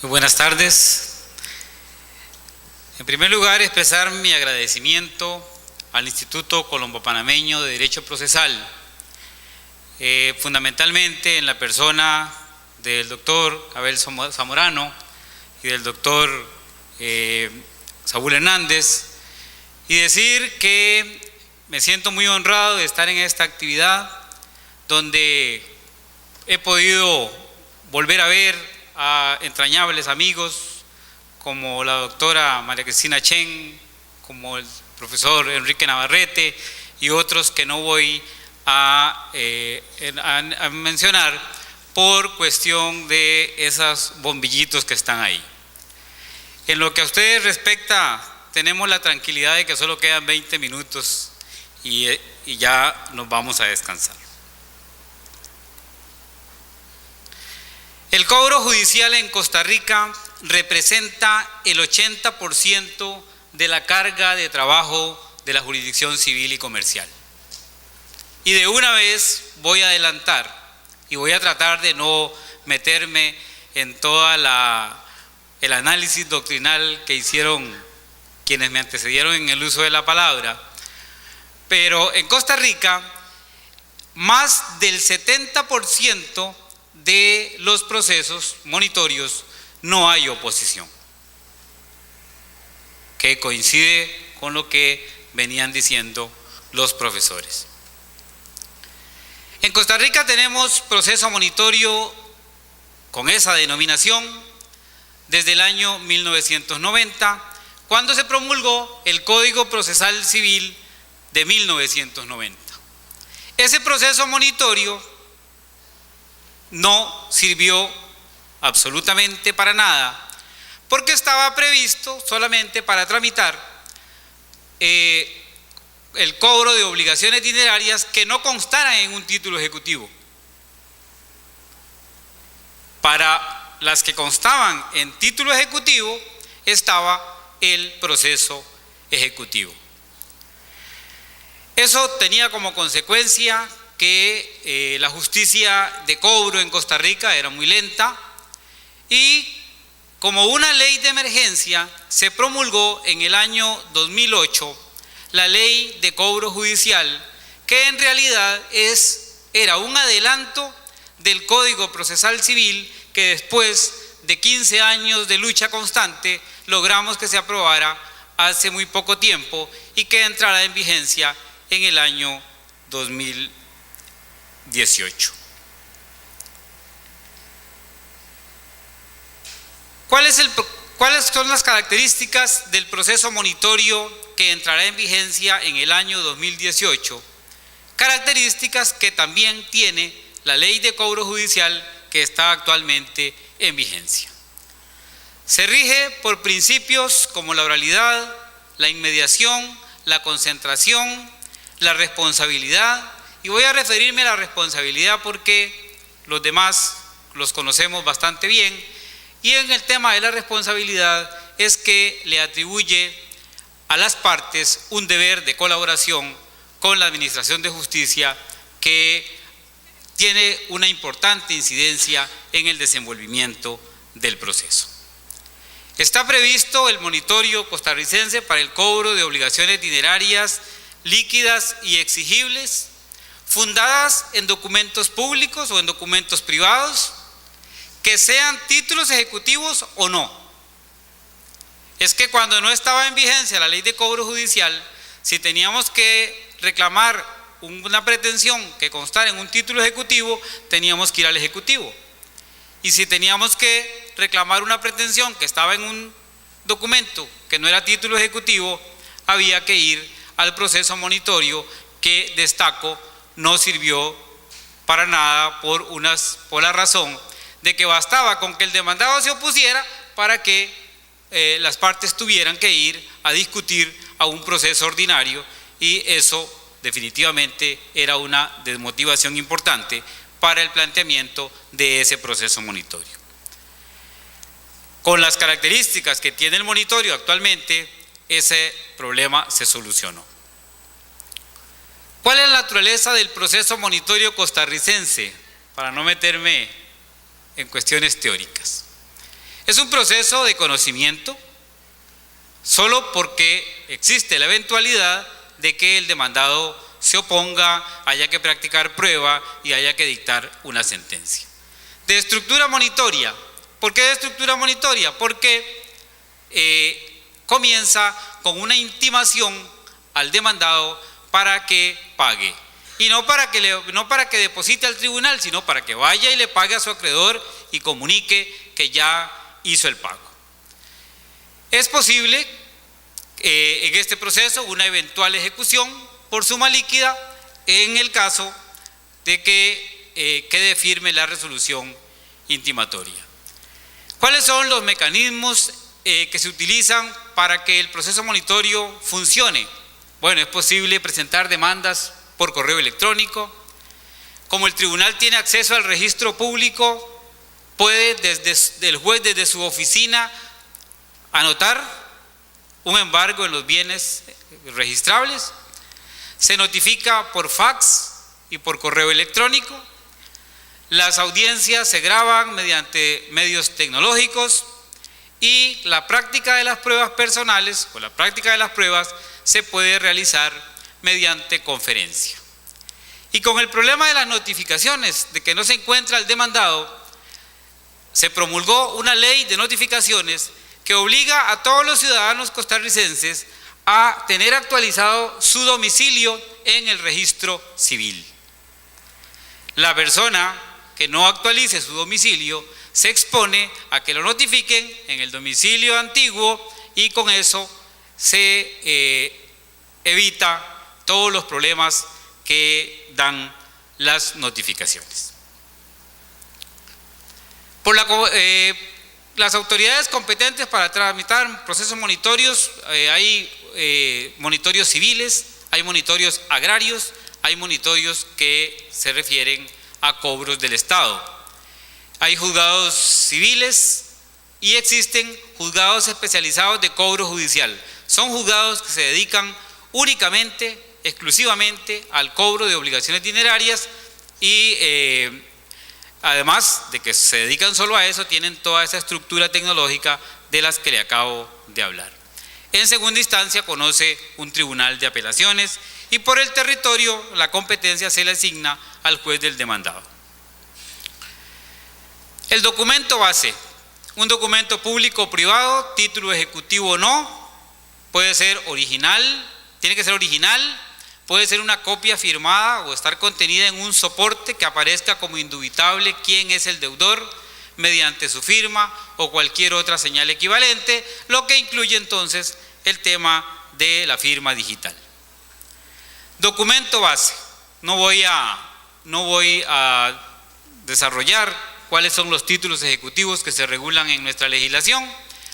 Muy buenas tardes. En primer lugar, expresar mi agradecimiento al Instituto Colombo Panameño de Derecho Procesal, fundamentalmente en la persona del doctor Abel Zamorano y del doctor Saúl Hernández, y decir que me siento muy honrado de estar en esta actividad donde he podido volver a ver a entrañables amigos como la doctora María Cristina Chen, como el profesor Enrique Navarrete y otros que no voy a mencionar por cuestión de esos bombillitos que están ahí. En lo que a ustedes respecta, tenemos la tranquilidad de que solo quedan 20 minutos y ya nos vamos a descansar. El cobro judicial en Costa Rica representa el 80% de la carga de trabajo de la jurisdicción civil y comercial. Y de una vez voy a adelantar y voy a tratar de no meterme en todo el análisis doctrinal que hicieron quienes me antecedieron en el uso de la palabra, pero en Costa Rica más del 70% de los procesos monitorios no hay oposición, que coincide con lo que venían diciendo los profesores. En Costa Rica tenemos proceso monitorio con esa denominación desde el año 1990, cuando se promulgó el Código Procesal Civil de 1990. Ese proceso monitorio no sirvió absolutamente para nada, porque estaba previsto solamente para tramitar el cobro de obligaciones dinerarias que no constaran en un título ejecutivo. Para las que constaban en título ejecutivo estaba el proceso ejecutivo. Eso tenía como consecuencia que la justicia de cobro en Costa Rica era muy lenta y como una ley de emergencia se promulgó en el año 2008 la ley de cobro judicial, que en realidad era un adelanto del Código Procesal Civil que después de 15 años de lucha constante logramos que se aprobara hace muy poco tiempo y que entrara en vigencia en el año 2018. ¿Cuáles son las características del proceso monitorio que entrará en vigencia en el año 2018? Características que también tiene la ley de cobro judicial que está actualmente en vigencia. Se rige por principios como la oralidad, la inmediación, la concentración, la responsabilidad, y voy a referirme a la responsabilidad porque los demás los conocemos bastante bien, y en el tema de la responsabilidad es que le atribuye a las partes un deber de colaboración con la Administración de Justicia que tiene una importante incidencia en el desenvolvimiento del proceso. Está previsto el monitorio costarricense para el cobro de obligaciones dinerarias líquidas y exigibles, fundadas en documentos públicos o en documentos privados, que sean títulos ejecutivos o no. Es que cuando no estaba en vigencia la ley de cobro judicial, si teníamos que reclamar una pretensión que constara en un título ejecutivo, teníamos que ir al ejecutivo. Y si teníamos que reclamar una pretensión que estaba en un documento que no era título ejecutivo, había que ir al proceso monitorio, que destaco no sirvió para nada por la razón de que bastaba con que el demandado se opusiera para que las partes tuvieran que ir a discutir a un proceso ordinario, y eso definitivamente era una desmotivación importante para el planteamiento de ese proceso monitorio. Con las características que tiene el monitorio actualmente, ese problema se solucionó. ¿Cuál es la naturaleza del proceso monitorio costarricense? Para no meterme en cuestiones teóricas. Es un proceso de conocimiento solo porque existe la eventualidad de que el demandado se oponga, haya que practicar prueba y haya que dictar una sentencia. De estructura monitoria. ¿Por qué de estructura monitoria? Porque comienza con una intimación al demandado para que pague. Y no para que deposite al tribunal, sino para que vaya y le pague a su acreedor y comunique que ya hizo el pago. Es posible en este proceso una eventual ejecución por suma líquida en el caso de que quede firme la resolución intimatoria. ¿Cuáles son los mecanismos que se utilizan para que el proceso monitorio funcione? Bueno, es posible presentar demandas por correo electrónico. Como el tribunal tiene acceso al registro público, puede el juez desde su oficina anotar un embargo en los bienes registrables. Se notifica por fax y por correo electrónico. Las audiencias se graban mediante medios tecnológicos y la práctica de las pruebas personales o la práctica de las pruebas se puede realizar mediante conferencia. Y con el problema de las notificaciones, de que no se encuentra el demandado, se promulgó una ley de notificaciones que obliga a todos los ciudadanos costarricenses a tener actualizado su domicilio en el registro civil. La persona que no actualice su domicilio se expone a que lo notifiquen en el domicilio antiguo y con eso se evita todos los problemas que dan las notificaciones. Las autoridades competentes para tramitar procesos monitorios, hay monitorios civiles, hay monitorios agrarios, hay monitorios que se refieren a cobros del Estado. Hay juzgados civiles y existen juzgados especializados de cobro judicial. Son juzgados que se dedican únicamente, exclusivamente al cobro de obligaciones dinerarias y además de que se dedican solo a eso, tienen toda esa estructura tecnológica de las que le acabo de hablar. En segunda instancia conoce un tribunal de apelaciones y por el territorio la competencia se le asigna al juez del demandado. El documento base, un documento público o privado, título ejecutivo o no, puede ser original, tiene que ser original, puede ser una copia firmada o estar contenida en un soporte que aparezca como indubitable quién es el deudor mediante su firma o cualquier otra señal equivalente, lo que incluye entonces el tema de la firma digital. Documento base, no voy a desarrollar cuáles son los títulos ejecutivos que se regulan en nuestra legislación.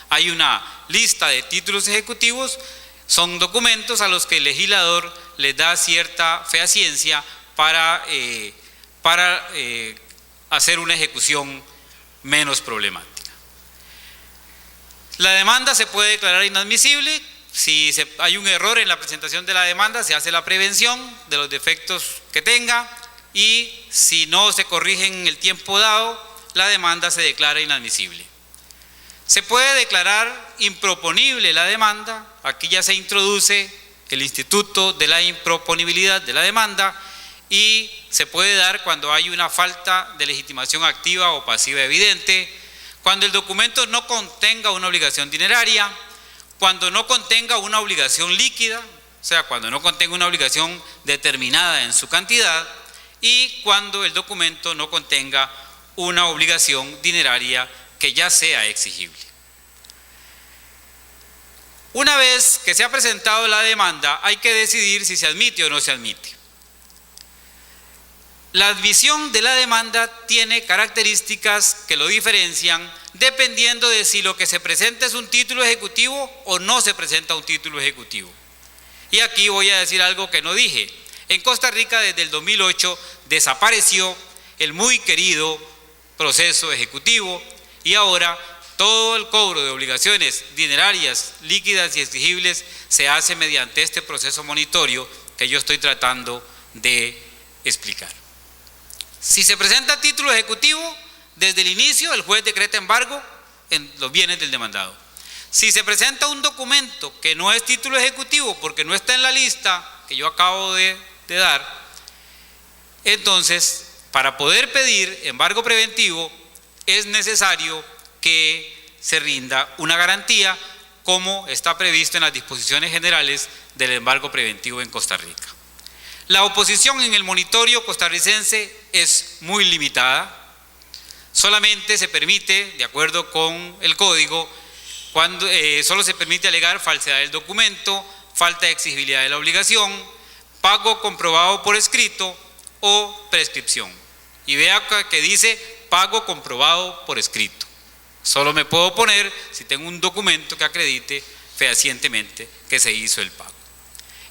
Hay una lista de títulos ejecutivos, son documentos a los que el legislador les da cierta fehaciencia para hacer una ejecución menos problemática. La demanda se puede declarar inadmisible. Si hay un error en la presentación de la demanda, se hace la prevención de los defectos que tenga y si no se corrige en el tiempo dado, la demanda se declara inadmisible. Se puede declarar improponible la demanda. Aquí ya se introduce el instituto de la improponibilidad de la demanda y se puede dar cuando hay una falta de legitimación activa o pasiva evidente, cuando el documento no contenga una obligación dineraria, cuando no contenga una obligación líquida, o sea, cuando no contenga una obligación determinada en su cantidad y cuando el documento no contenga una obligación dineraria que ya sea exigible. Una vez que se ha presentado la demanda, hay que decidir si se admite o no se admite. La admisión de la demanda tiene características que lo diferencian dependiendo de si lo que se presenta es un título ejecutivo o no se presenta un título ejecutivo. Y aquí voy a decir algo que no dije. En Costa Rica desde el 2008 desapareció el muy querido proceso ejecutivo y ahora todo el cobro de obligaciones dinerarias, líquidas y exigibles se hace mediante este proceso monitorio que yo estoy tratando de explicar. Si se presenta título ejecutivo, desde el inicio el juez decreta embargo en los bienes del demandado. Si se presenta un documento que no es título ejecutivo porque no está en la lista que yo acabo de dar, entonces para poder pedir embargo preventivo es necesario que se rinda una garantía como está previsto en las disposiciones generales del embargo preventivo en Costa Rica. La oposición en el monitorio costarricense es muy limitada. Solamente se permite, de acuerdo con el código, solo se permite alegar falsedad del documento, falta de exigibilidad de la obligación, pago comprobado por escrito o prescripción. Y vea que dice pago comprobado por escrito. Solo me puedo poner si tengo un documento que acredite fehacientemente que se hizo el pago.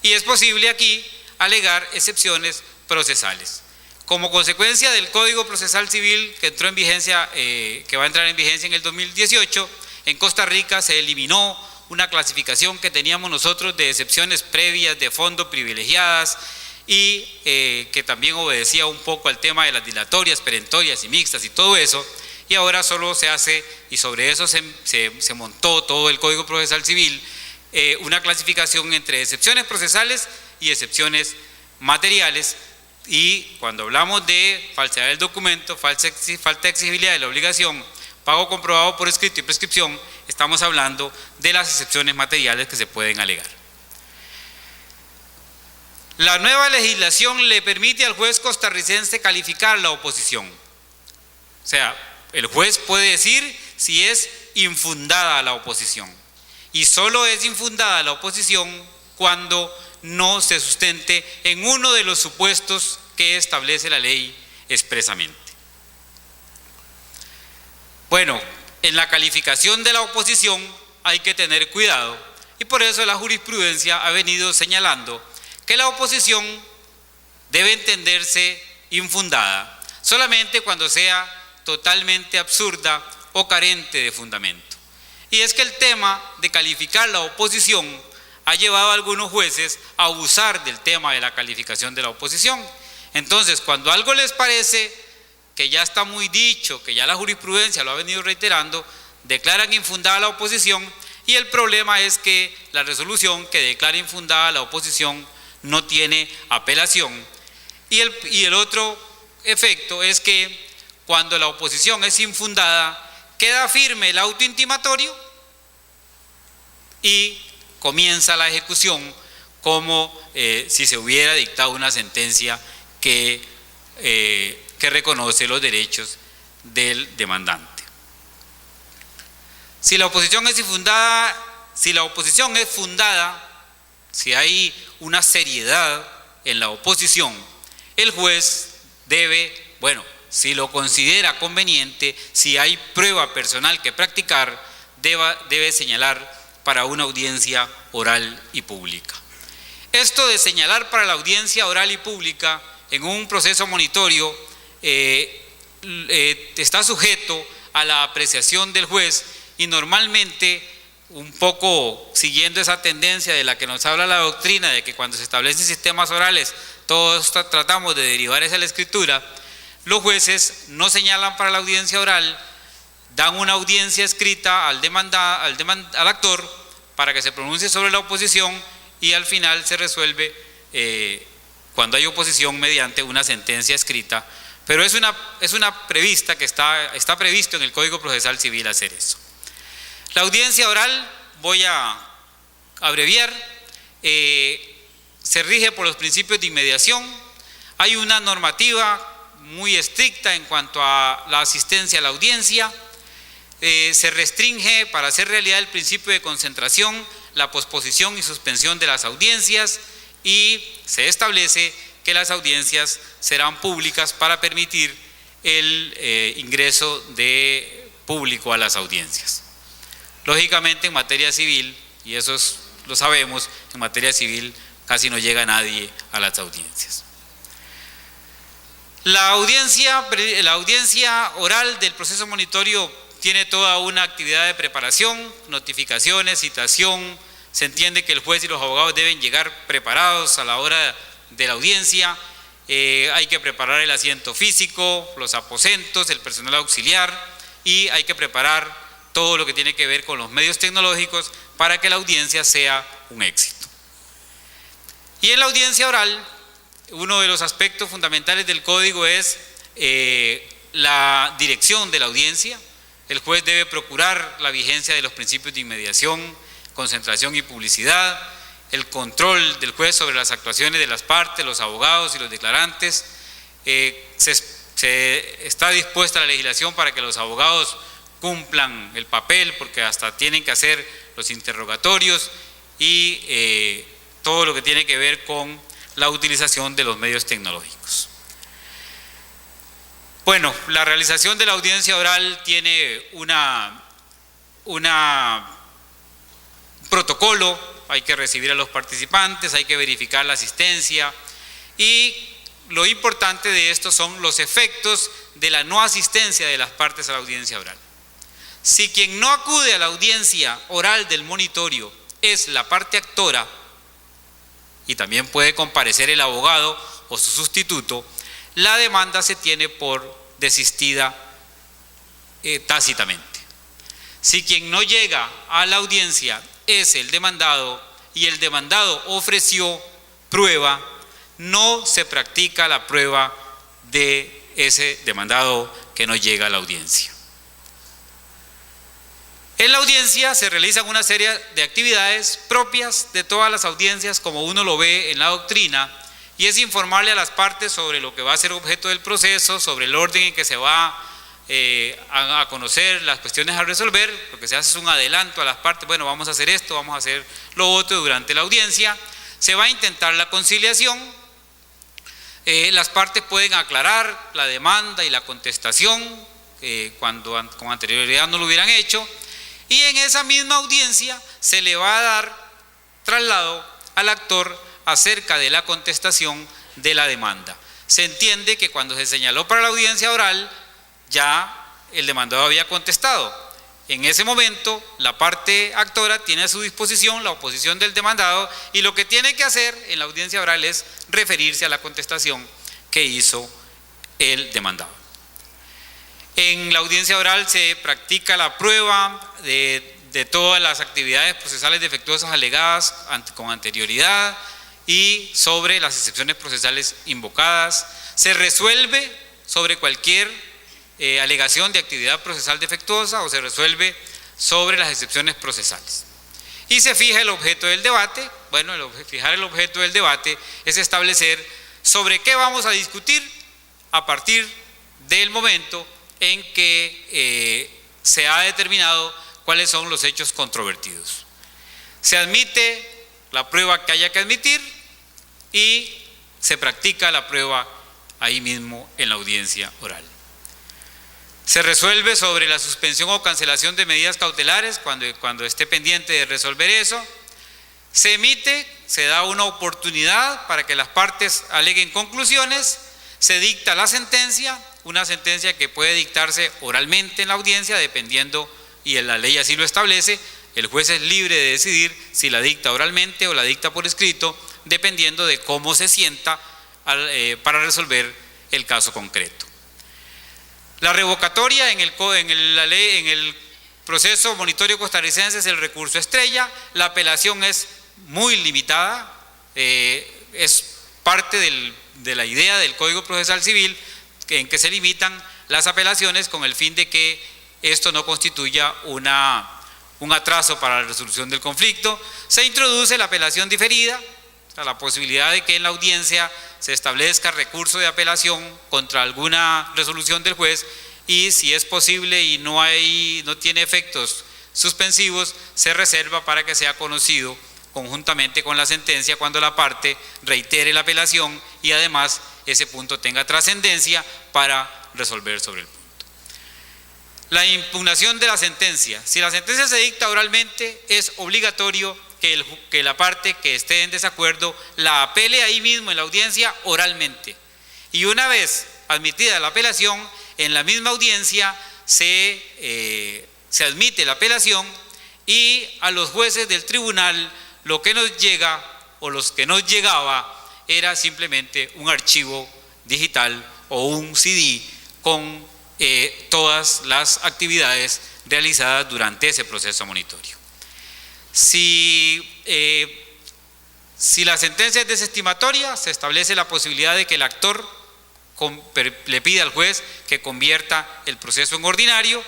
Y es posible aquí alegar excepciones procesales. Como consecuencia del Código Procesal Civil que entró en vigencia, que va a entrar en vigencia en el 2018, en Costa Rica se eliminó una clasificación que teníamos nosotros de excepciones previas de fondo privilegiadas y que también obedecía un poco al tema de las dilatorias, perentorias y mixtas y todo eso, y ahora solo se hace, y sobre eso se montó todo el Código Procesal Civil, una clasificación entre excepciones procesales y excepciones materiales. Y cuando hablamos de falsedad del documento, falta de exigibilidad de la obligación, pago comprobado por escrito y prescripción, estamos hablando de las excepciones materiales que se pueden alegar. La nueva legislación le permite al juez costarricense calificar la oposición. O sea, el juez puede decir si es infundada la oposición. Y solo es infundada la oposición cuando no se sustente en uno de los supuestos que establece la ley expresamente. Bueno, en la calificación de la oposición hay que tener cuidado y por eso la jurisprudencia ha venido señalando que la oposición debe entenderse infundada solamente cuando sea totalmente absurda o carente de fundamento. Y es que el tema de calificar la oposición ha llevado a algunos jueces a abusar del tema de la calificación de la oposición. Entonces, cuando algo les parece que ya está muy dicho, que ya la jurisprudencia lo ha venido reiterando, declaran infundada la oposición y el problema es que la resolución que declara infundada la oposición no tiene apelación. Y el otro efecto es que cuando la oposición es infundada, queda firme el auto intimatorio y comienza la ejecución como si se hubiera dictado una sentencia que reconoce los derechos del demandante. Si la oposición es infundada, si hay una seriedad en la oposición, el juez debe, si lo considera conveniente, si hay prueba personal que practicar, debe señalar para una audiencia oral y pública. Esto de señalar para la audiencia oral y pública en un proceso monitorio está sujeto a la apreciación del juez y normalmente, un poco siguiendo esa tendencia de la que nos habla la doctrina, de que cuando se establecen sistemas orales todos tratamos de derivar hacia la escritura, los jueces no señalan para la audiencia oral, dan una audiencia escrita al actor para que se pronuncie sobre la oposición y al final se resuelve cuando hay oposición mediante una sentencia escrita, pero es una prevista que está previsto en el Código Procesal Civil hacer eso. La audiencia oral, voy a abreviar, se rige por los principios de inmediación. Hay una normativa muy estricta en cuanto a la asistencia a la audiencia. Se restringe para hacer realidad el principio de concentración, la posposición y suspensión de las audiencias y se establece que las audiencias serán públicas para permitir el ingreso de público a las audiencias. Lógicamente en materia civil, y eso lo sabemos, en materia civil casi no llega nadie a las audiencias. La audiencia oral del proceso monitorio tiene toda una actividad de preparación, notificaciones, citación. Se entiende que el juez y los abogados deben llegar preparados a la hora de la audiencia. Hay que preparar el asiento físico, los aposentos, el personal auxiliar y hay que preparar todo lo que tiene que ver con los medios tecnológicos para que la audiencia sea un éxito. Y en la audiencia oral, uno de los aspectos fundamentales del código es la dirección de la audiencia. El juez debe procurar la vigencia de los principios de inmediación, concentración y publicidad, el control del juez sobre las actuaciones de las partes, los abogados y los declarantes. Está dispuesta la legislación para que los abogados cumplan el papel, porque hasta tienen que hacer los interrogatorios y todo lo que tiene que ver con la utilización de los medios tecnológicos. Bueno, la realización de la audiencia oral tiene un protocolo. Hay que recibir a los participantes, hay que verificar la asistencia, y lo importante de esto son los efectos de la no asistencia de las partes a la audiencia oral. Si quien no acude a la audiencia oral del monitorio es la parte actora, y también puede comparecer el abogado o su sustituto, la demanda se tiene por desistida tácitamente. Si quien no llega a la audiencia es el demandado y el demandado ofreció prueba, no se practica la prueba de ese demandado que no llega a la audiencia. En la audiencia se realizan una serie de actividades propias de todas las audiencias, como uno lo ve en la doctrina, y es informarle a las partes sobre lo que va a ser objeto del proceso, sobre el orden en que se va a conocer las cuestiones a resolver. Lo que se hace es un adelanto a las partes: bueno, vamos a hacer esto, vamos a hacer lo otro durante la audiencia. Se va a intentar la conciliación. Las partes pueden aclarar la demanda y la contestación cuando con anterioridad no lo hubieran hecho, y en esa misma audiencia se le va a dar traslado al actor acerca de la contestación de la demanda. Se entiende que cuando se señaló para la audiencia oral, ya el demandado había contestado. En ese momento, la parte actora tiene a su disposición la oposición del demandado, y lo que tiene que hacer en la audiencia oral es referirse a la contestación que hizo el demandado. En la audiencia oral se practica la prueba de todas las actividades procesales defectuosas alegadas con anterioridad y sobre las excepciones procesales invocadas. Se resuelve sobre cualquier alegación de actividad procesal defectuosa, o se resuelve sobre las excepciones procesales. Y se fija el objeto del debate. Bueno, fijar el objeto del debate es establecer sobre qué vamos a discutir a partir del momento en que se ha determinado cuáles son los hechos controvertidos. Se admite la prueba que haya que admitir y se practica la prueba ahí mismo en la audiencia oral. Se resuelve sobre la suspensión o cancelación de medidas cautelares cuando esté pendiente de resolver eso. Se emite, se da una oportunidad para que las partes aleguen conclusiones. Se dicta la sentencia, una sentencia que puede dictarse oralmente en la audiencia, dependiendo, y la ley así lo establece. El juez es libre de decidir si la dicta oralmente o la dicta por escrito, dependiendo de cómo se sienta para resolver el caso concreto. La revocatoria en el proceso monitorio costarricense es el recurso estrella. La apelación es muy limitada, es parte de la idea del Código Procesal Civil, en que se limitan las apelaciones con el fin de que esto no constituya un atraso para la resolución del conflicto. Se introduce la apelación diferida, o sea, la posibilidad de que en la audiencia se establezca recurso de apelación contra alguna resolución del juez, y si es posible y no tiene efectos suspensivos, se reserva para que sea conocido conjuntamente con la sentencia cuando la parte reitere la apelación y además ese punto tenga trascendencia para resolver sobre el punto. La impugnación de la sentencia. Si la sentencia se dicta oralmente, es obligatorio que la parte que esté en desacuerdo la apele ahí mismo en la audiencia oralmente. Y una vez admitida la apelación, en la misma audiencia se admite la apelación, y a los jueces del tribunal lo que nos llega, o los que nos llegaba, era simplemente un archivo digital o un CD con todas las actividades realizadas durante ese proceso monitorio. Si la sentencia es desestimatoria, se establece la posibilidad de que el actor le pida al juez que convierta el proceso en ordinario,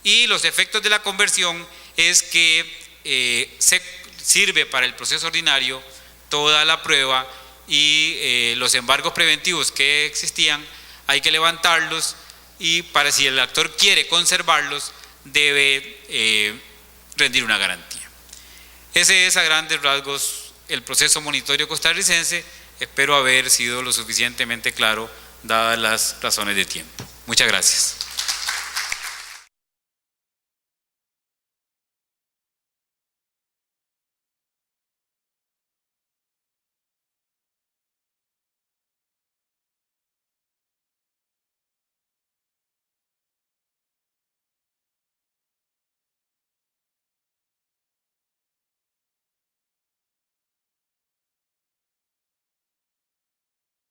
y los efectos de la conversión es que se sirve para el proceso ordinario toda la prueba, y los embargos preventivos que existían hay que levantarlos, y para si el actor quiere conservarlos debe rendir una garantía. Ese es a grandes rasgos el proceso monitorio costarricense. Espero haber sido lo suficientemente claro dadas las razones de tiempo. Muchas gracias.